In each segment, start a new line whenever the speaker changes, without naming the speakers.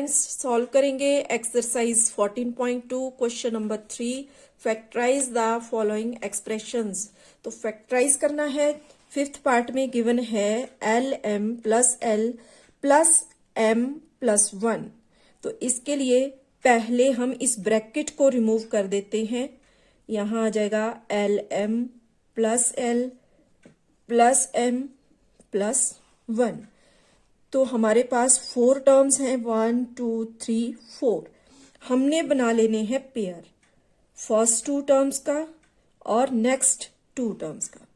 Solve करेंगे exercise 14.2 question number 3 factorise the following expressions. तो factorise करना है। फिफ्थ पार्ट में गिवन है L M plus M plus 1। तो इसके लिए पहले हम इस ब्रैकेट को रिमूव कर देते हैं। यहां आ जाएगा L M plus M plus 1। तो हमारे पास 4 टर्म्स हैं, 1 2 3 4। हमने बना लेने हैं पेयर, फर्स्ट 2 टर्म्स का और नेक्स्ट 2 टर्म्स का।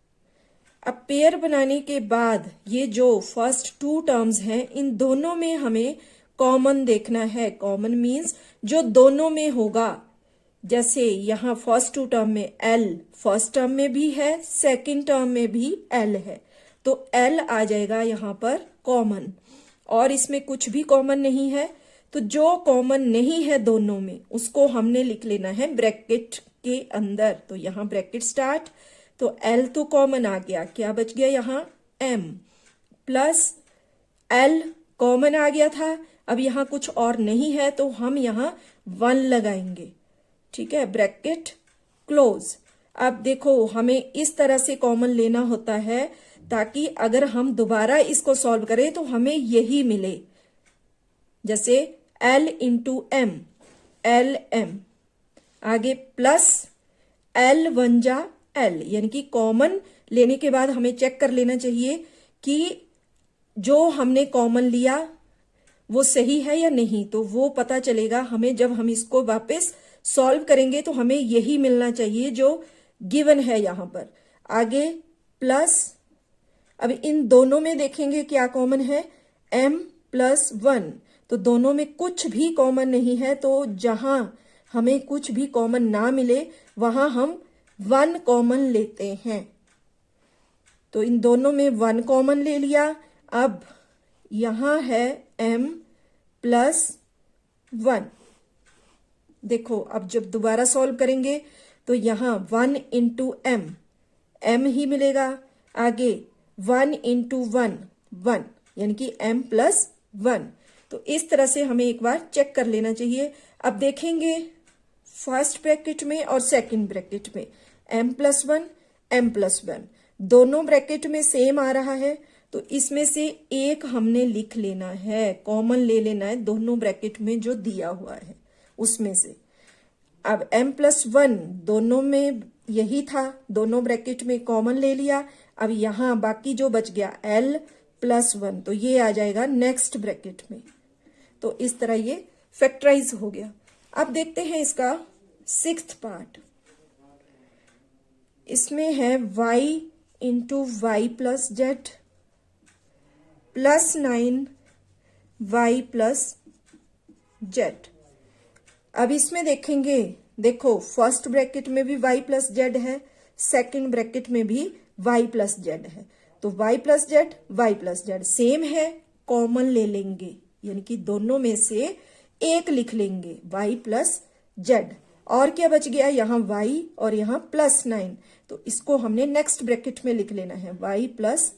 अब पेयर बनाने के बाद ये जो फर्स्ट 2 टर्म्स हैं इन दोनों में हमें कॉमन देखना है। कॉमन मीन्स जो दोनों में होगा। जैसे यहाँ फर्स्ट 2 टर्म में एल फर्स्ट टर्म में भी है, सेकंड टर्म में भी एल है, तो एल आ जाएगा यहाँ पर कॉमन। और इसमें कुछ भी कॉमन नहीं है, तो जो कॉमन नहीं है दोनों में उसको हमने लिख लेना है ब्रैकेट के अंदर। तो यहाँ ब्रैकेट स्टार्ट, तो एल तो कॉमन आ गया, क्या बच गया यहाँ एम प्लस एल कॉमन आ गया था। अब यहाँ कुछ और नहीं है तो हम यहाँ 1 लगाएंगे, ठीक है, ब्रैकेट क्लोज। अब देखो हमें इस तरह से कॉमन लेना होता है ताकि अगर हम दोबारा इसको सॉल्व करें तो हमें यही मिले। जैसे L into M, L M, आगे प्लस L 1 जा L, यानी कि कॉमन लेने के बाद हमें चेक कर लेना चाहिए कि जो हमने कॉमन लिया वो सही है या नहीं। तो वो पता चलेगा हमें जब हम इसको वापस सॉल्व करेंगे, तो हमें यही मिलना चाहिए जो गिवन है यहाँ पर। आगे प्लस, अब इन दोनों में देखेंगे क्या कॉमन है, m प्लस 1। तो दोनों में कुछ भी कॉमन नहीं है, तो जहां हमें कुछ भी कॉमन ना मिले वहां हम 1 कॉमन लेते हैं। तो इन दोनों में 1 कॉमन ले लिया। अब यहां है m प्लस 1। देखो अब जब दोबारा सॉल्व करेंगे तो यहां 1 इंटू एम ही मिलेगा। आगे 1 इंटू 1 यानी कि m प्लस 1। तो इस तरह से हमें एक बार चेक कर लेना चाहिए। अब देखेंगे फर्स्ट ब्रैकेट में और सेकंड ब्रैकेट में m प्लस 1 m प्लस 1 दोनों ब्रैकेट में सेम आ रहा है, तो इसमें से एक हमने लिख लेना है, कॉमन ले लेना है दोनों ब्रैकेट में जो दिया हुआ है उसमें से। अब m प्लस 1 दोनों में यही था, दोनों ब्रैकेट में कॉमन ले लिया। अब यहां बाकी जो बच गया l प्लस 1, तो ये आ जाएगा नेक्स्ट ब्रैकेट में। तो इस तरह ये फैक्टराइज हो गया। अब देखते हैं इसका 6th पार्ट। इसमें है y into y plus z plus 9 y plus z. अब इसमें देखेंगे, देखो फर्स्ट ब्रैकेट में भी y प्लस जेड है, सेकंड ब्रैकेट में भी y प्लस जेड है। तो y प्लस जेड सेम है, कॉमन ले लेंगे, यानी कि दोनों में से एक लिख लेंगे y प्लस जेड। और क्या बच गया, यहाँ y और यहाँ प्लस 9, तो इसको हमने नेक्स्ट ब्रैकेट में लिख लेना है y प्लस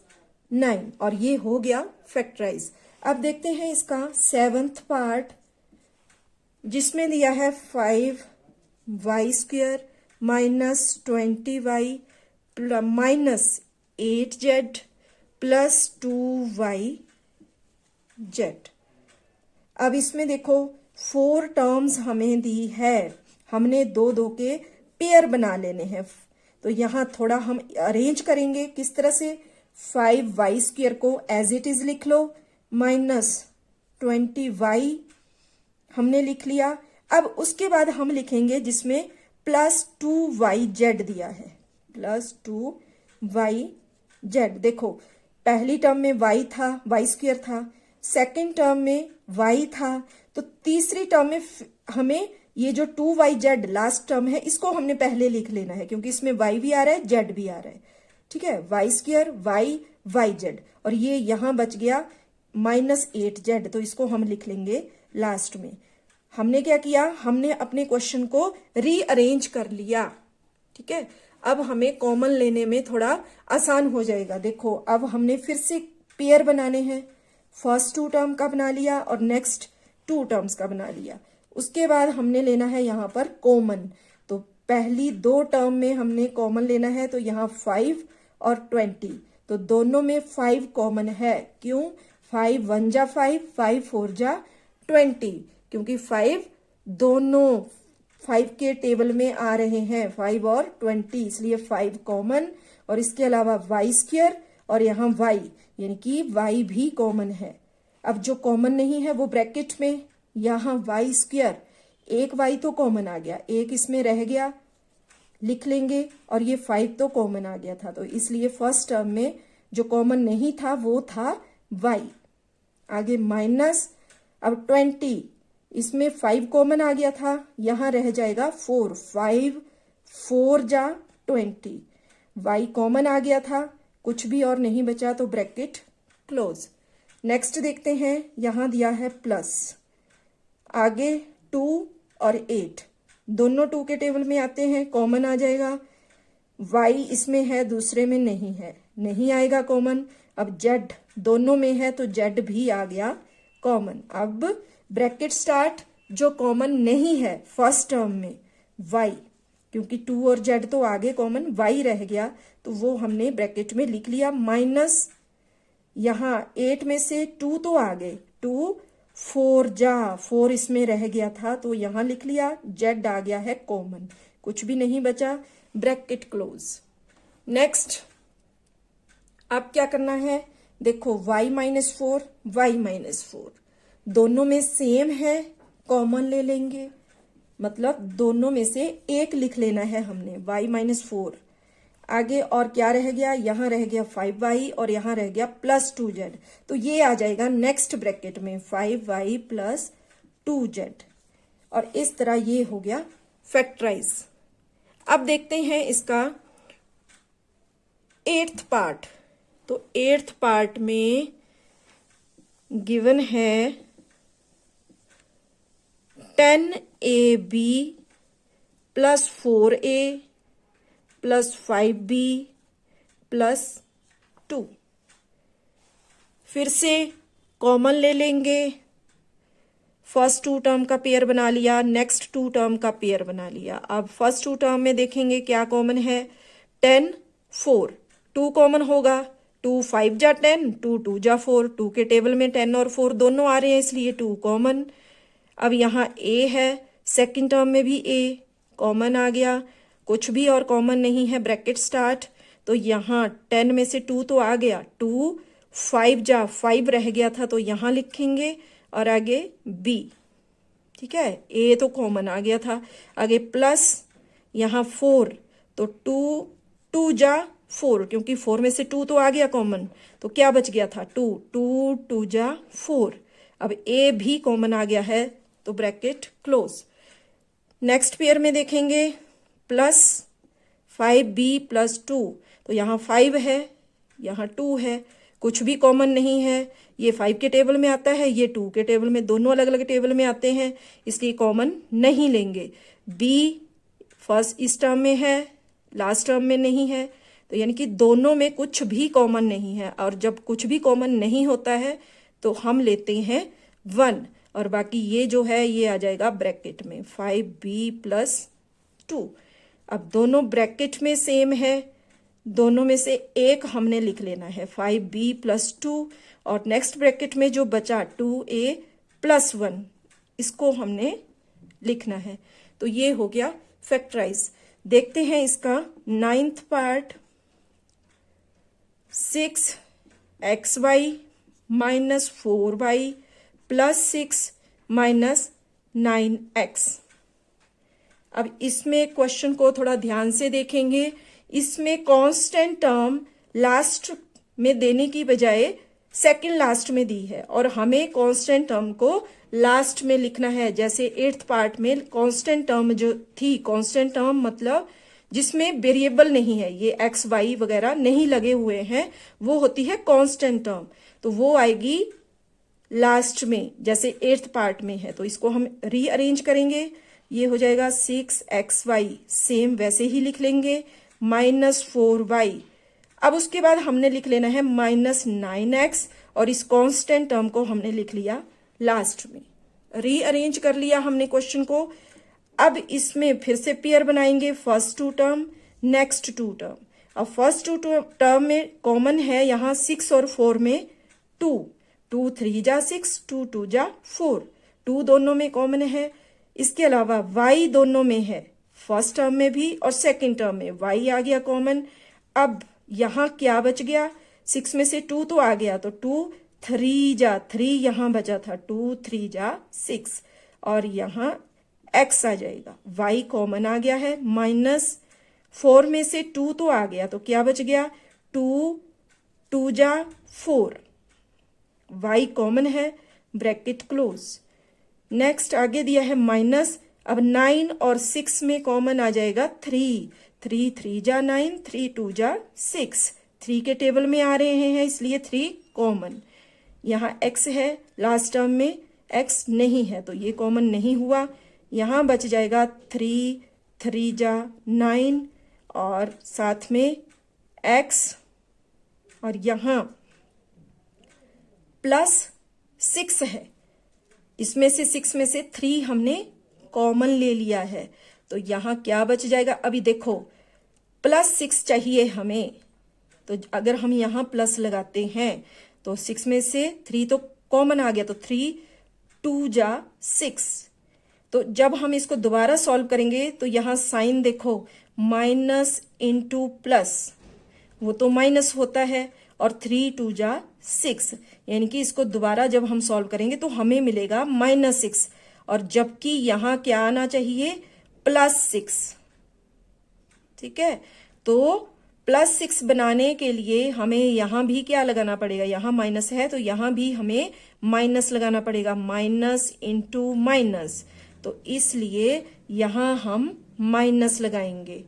9, और ये हो गया फैक्टराइज। अब देखते हैं इसका 7th पार्ट, जिसमें दिया है 5y square minus 20y minus 8z plus 2y Z. अब इसमें देखो 4 टर्म्स हमें दी है, हमने 2 के पेयर बना लेने हैं। तो यहां थोड़ा हम अरेंज करेंगे किस तरह से, 5y स्क्वायर को एज इट इज लिख लो, माइनस 20y हमने लिख लिया। अब उसके बाद हम लिखेंगे जिसमें प्लस 2yz दिया है, प्लस 2yz। देखो पहली टर्म में y था, y स्क्वायर था, सेकंड टर्म में y था, तो तीसरी टर्म में हमें ये जो 2yz लास्ट टर्म है इसको हमने पहले लिख लेना है, क्योंकि इसमें y भी आ रहा है z भी आ रहा है, ठीक है, y स्क्वायर yz। और ये यहां बच गया माइनस 8z, तो इसको हम लिख लेंगे लास्ट में। हमने क्या किया, हमने अपने क्वेश्चन को रीअरेंज कर लिया, ठीक है। अब हमें कॉमन लेने में थोड़ा आसान हो जाएगा। देखो अब हमने फिर से पेयर बनाने हैं, फर्स्ट 2 टर्म का बना लिया और नेक्स्ट टू टर्म्स का बना लिया। उसके बाद हमने लेना है यहाँ पर कॉमन, तो पहली दो टर्म में हमने कॉमन लेना है, तो यहाँ 5 और 20, तो दोनों में 5 कॉमन है। क्यों? 5 1 जा 5, 5 4 जा 20, क्योंकि 5 दोनों 5 के टेबल में आ रहे हैं, 5 और 20, इसलिए 5 कॉमन। और इसके अलावा वाई स्क्वायर और यहाँ y, यानी कि y भी कॉमन है। अब जो कॉमन नहीं है वो ब्रैकेट में, यहाँ वाई स्क्वायर, एक y तो कॉमन आ गया, एक इसमें रह गया, लिख लेंगे, और ये 5 तो कॉमन आ गया था, तो इसलिए फर्स्ट टर्म में जो कॉमन नहीं था वो था y। आगे माइनस, अब 20, इसमें 5 कॉमन आ गया था, यहां रह जाएगा 4, 5 4 जा 20, y कॉमन आ गया था, कुछ भी और नहीं बचा, तो ब्रैकेट क्लोज। नेक्स्ट देखते हैं, यहां दिया है प्लस, आगे 2 और 8 दोनों 2 के टेबल में आते हैं, कॉमन आ जाएगा, y इसमें है दूसरे में नहीं है, नहीं आएगा कॉमन। अब z दोनों में है तो z भी आ गया कॉमन। अब ब्रैकेट स्टार्ट, जो कॉमन नहीं है फर्स्ट टर्म में y, क्योंकि 2 और z तो आगे कॉमन, y रह गया, तो वो हमने ब्रैकेट में लिख लिया, माइनस यहाँ 8 में से 2 तो आ गए, 2 4 जा 4 इसमें रह गया था, तो यहाँ लिख लिया, z आ गया है कॉमन, कुछ भी नहीं बचा, ब्रैकेट क्लोज। नेक्स्ट अब क्या करना है, देखो y माइनस 4, y माइनस 4 दोनों में सेम है, कॉमन ले लेंगे, मतलब दोनों में से एक लिख लेना है हमने, y माइनस 4। आगे और क्या रह गया, यहाँ रह गया 5y और यहाँ रह गया प्लस 2z, तो ये आ जाएगा नेक्स्ट ब्रैकेट में 5y प्लस 2z, और इस तरह ये हो गया फैक्टराइज। अब देखते हैं इसका 8th पार्ट, तो 8th पार्ट में गिवन है 10ab plus 4a plus 5b plus 2। फिर से कॉमन ले लेंगे, फर्स्ट 2 टर्म का पेयर बना लिया, नेक्स्ट 2 टर्म का पेयर बना लिया। अब फर्स्ट 2 टर्म में देखेंगे क्या कॉमन है, 10 4, 2 कॉमन होगा, 2 5 जा 10, 2 2 जा 4, 2 के टेबल में 10 और 4 दोनों आ रहे हैं, इसलिए 2 कॉमन। अब यहाँ a है, सेकंड टर्म में भी a कॉमन आ गया, कुछ भी और कॉमन नहीं है, ब्रैकेट स्टार्ट, तो यहाँ 10 में से 2 तो आ गया, 2 5 जा 5 रह गया था, तो यहाँ लिखेंगे, और आगे b, ठीक है, a तो कॉमन आ गया था, आगे प्लस यहाँ 4, तो 2 2 जा 4, क्योंकि 4 में से 2 तो आ गया कॉमन, तो क्या बच गया था 2 2 2 जा 4। अब a भी कॉमन आ गया है, तो ब्रैकेट क्लोज। नेक्स्ट पेयर में देखेंगे प्लस 5b प्लस 2, तो यहाँ 5 है, यहाँ 2 है, कुछ भी कॉमन नहीं है, ये 5 के टेबल में आता है, ये 2 के टेबल में, दोनों अलग अलग टेबल में आते हैं, इसलिए कॉमन नहीं लेंगे। b फर्स्ट इस टर्म में है, लास्ट टर्म में नहीं है, तो यानी कि दोनों में कुछ भी कॉमन नहीं है, और जब कुछ भी कॉमन नहीं होता है तो हम लेते हैं 1, और बाकी ये जो है ये आ जाएगा ब्रैकेट में 5b प्लस 2। अब दोनों ब्रैकेट में सेम है, दोनों में से एक हमने लिख लेना है 5b प्लस 2, और नेक्स्ट ब्रैकेट में जो बचा 2a प्लस 1, इसको हमने लिखना है, तो ये हो गया फैक्टराइज। देखते हैं इसका 9th part, 6xy minus 4y plus 6 minus 9x। अब इसमें क्वेश्चन को थोड़ा ध्यान से देखेंगे, इसमें कांस्टेंट टर्म लास्ट में देने की बजाय सेकंड लास्ट में दी है, और हमें कांस्टेंट टर्म को लास्ट में लिखना है। जैसे 8th पार्ट में कांस्टेंट टर्म जो थी, कांस्टेंट टर्म मतलब जिसमें वेरिएबल नहीं है, ये एक्स वाई वगैरह नहीं लगे हुए हैं, वो होती है कांस्टेंट टर्म, तो वो आएगी लास्ट में, जैसे 8th पार्ट में है। तो इसको हम रीअरेंज करेंगे, ये हो जाएगा 6xy, सेम वैसे ही लिख लेंगे, माइनस 4y। अब उसके बाद हमने लिख लेना है माइनस 9x, और इस कांस्टेंट टर्म को हमने लिख लिया लास्ट में। रीअरेंज कर लिया हमने क्वेश्चन को। अब इसमें फिर से पेयर बनाएंगे, first two term, next two term. अब फर्स्ट टू टर्म में कॉमन है यहाँ 6 और 4 में 2, 2 3 जा 6, 2 2 जा 4, 2 दोनों में कॉमन है। इसके अलावा y दोनों में है, फर्स्ट टर्म में भी और सेकंड टर्म में y आ गया कॉमन। अब यहाँ क्या बच गया, 6 में से 2 तो आ गया, तो 2 3 जा 3 यहाँ बचा था, 2 3 जा 6, और यहाँ x आ जाएगा, y कॉमन आ गया है। माइनस 4 में से 2 तो आ गया, तो क्या बच गया, 2 2 जा 4, y कॉमन है, ब्रैकेट क्लोज। नेक्स्ट आगे दिया है माइनस, अब 9 और 6 में कॉमन आ जाएगा 3, 3 3 जा 9, 3 2 जा 6, 3 के टेबल में आ रहे हैं इसलिए 3 कॉमन। यहाँ x है, लास्ट टर्म में x नहीं है तो ये कॉमन नहीं हुआ। यहाँ बच जाएगा 3 3 जा 9 और साथ में x, और यहाँ प्लस 6 है, इसमें से 6 में से 3 हमने कॉमन ले लिया है, तो यहाँ क्या बच जाएगा, अभी देखो प्लस 6 चाहिए हमें, तो अगर हम यहाँ प्लस लगाते हैं तो 6 में से 3 तो कॉमन आ गया, तो 3 2 जा 6। तो जब हम इसको दोबारा सॉल्व करेंगे तो यहाँ साइन देखो, माइनस इंटू प्लस, वो तो माइनस होता है, और 3 2 जा 6, यानी कि इसको दोबारा जब हम सॉल्व करेंगे तो हमें मिलेगा -6, और जबकि यहाँ क्या आना चाहिए, +6। ठीक है, तो +6 बनाने के लिए हमें यहाँ भी क्या लगाना पड़ेगा, यहाँ माइनस है तो यहाँ भी हमें माइनस लगाना पड़ेगा, माइनस इंटू माइनस, तो इसलिए यहाँ हम माइनस लगाएंगे।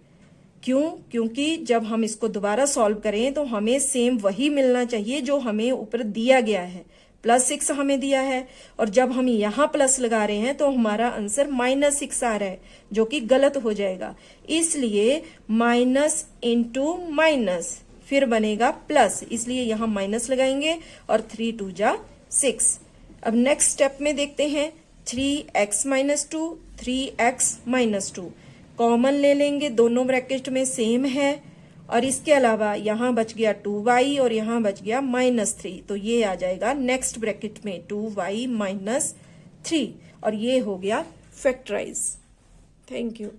क्यों, क्योंकि जब हम इसको दोबारा सॉल्व करें तो हमें सेम वही मिलना चाहिए जो हमें ऊपर दिया गया है, +6 हमें दिया है, और जब हम यहाँ प्लस लगा रहे हैं तो हमारा आंसर -6 आ रहा है, जो कि गलत हो जाएगा। इसलिए माइनस इंटू माइनस फिर बनेगा प्लस, इसलिए यहाँ माइनस लगाएंगे, और 3 2 जा 6। अब नेक्स्ट स्टेप में देखते हैं, 3x - 2, 3x - 2 कॉमन ले लेंगे, दोनों ब्रैकेट में सेम है, और इसके अलावा यहाँ बच गया 2y और यहाँ बच गया -3, तो ये आ जाएगा नेक्स्ट ब्रैकेट में 2y - 3, और ये हो गया फैक्टराइज। Thank you.